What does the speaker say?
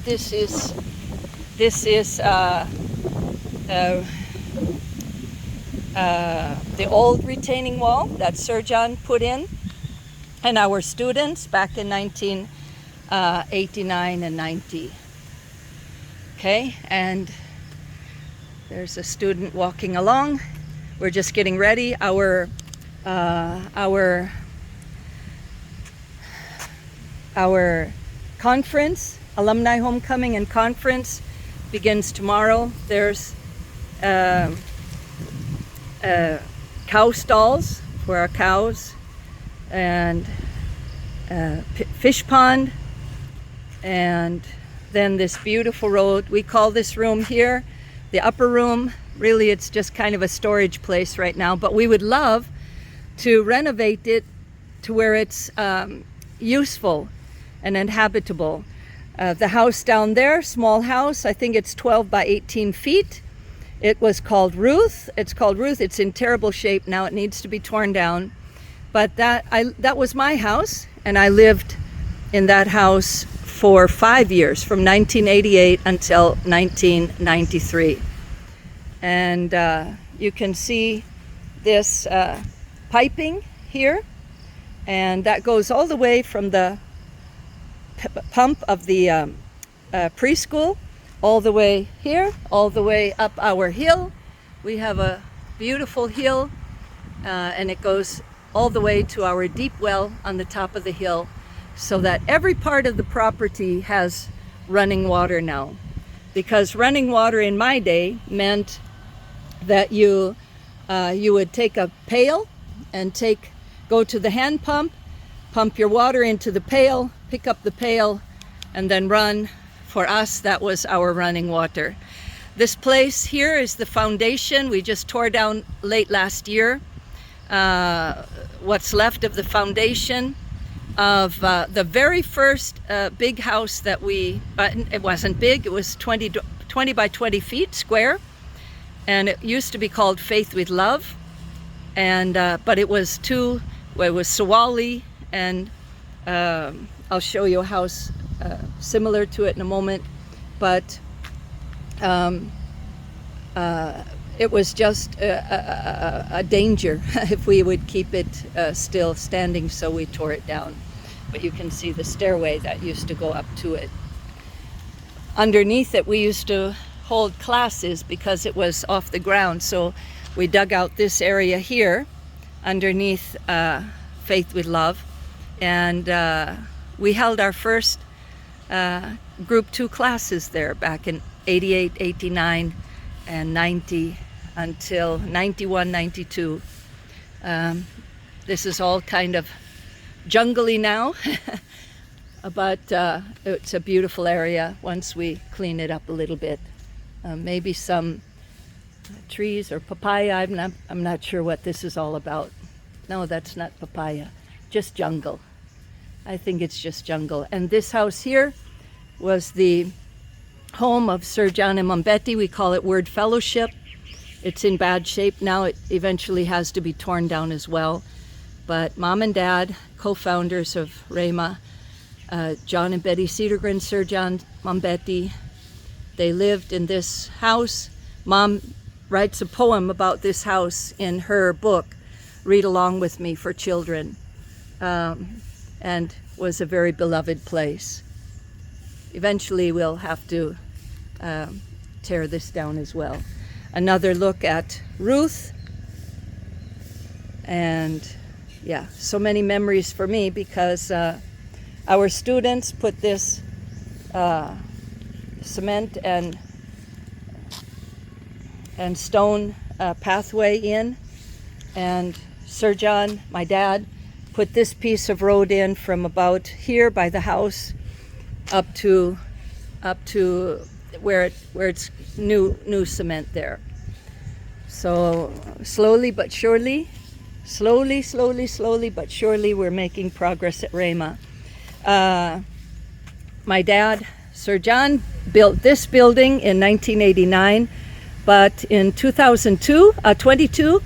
This is the old retaining wall that Sir John put in, and our students back in 1989 and 90. Okay, and there's a student walking along. We're just getting ready. Our conference, alumni homecoming and conference, begins tomorrow. There's cow stalls for our cows, and fish pond, and then this beautiful road. We call this room here the upper room. Really, it's just kind of a storage place right now, but we would love to renovate it to where it's useful and inhabitable. The house down there, small house, I think it's 12 by 18 feet. It was called Ruth. It's called Ruth. It's in terrible shape now. It needs to be torn down. But that was my house, and I lived in that house for 5 years, from 1988 until 1993. And you can see this piping here, and that goes all the way from the pump of the preschool all the way here, all the way up our hill. We have a beautiful hill, and it goes all the way to our deep well on the top of the hill, so that every part of the property has running water now. Because running water in my day meant that you would take a pail and go to the hand pump, pump your water into the pail, pick up the pail, and then run. For us, that was our running water. This place here is the foundation. We just tore down late last year what's left of the foundation of the very first big house that it wasn't big, it was 20 by 20 feet square, and it used to be called Faith with Love, and but it was Sawali, and I'll show you a house similar to it in a moment, but it was just a danger if we would keep it still standing, so we tore it down. But you can see the stairway that used to go up to it. Underneath it, we used to hold classes because it was off the ground, so we dug out this area here underneath Faith with Love, and we held our first Group 2 classes there back in 88, 89, and 90 until 91, 92. This is all kind of jungly now, but it's a beautiful area once we clean it up a little bit. Maybe some trees or papaya. I'm not sure what this is all about. No, that's not papaya, just jungle. I think it's just jungle. And this house here was the home of Sir John and Mom Betty. We call it Word Fellowship. It's in bad shape now. It eventually has to be torn down as well. But Mom and Dad, co-founders of Rhema, John and Betty Cedergren, Sir John, Mom Betty, they lived in this house. Mom writes a poem about this house in her book, Read Along With Me for Children, and was a very beloved place. Eventually we'll have to tear this down as well. Another look at Ruth, and yeah, so many memories for me because our students put this cement and stone pathway in, and Sir John, my dad, put this piece of road in from about here by the house up to where it's new cement there. So slowly but surely, but surely, we're making progress at Rhema. My dad, Sir John, built this building in 1989, but in 2022,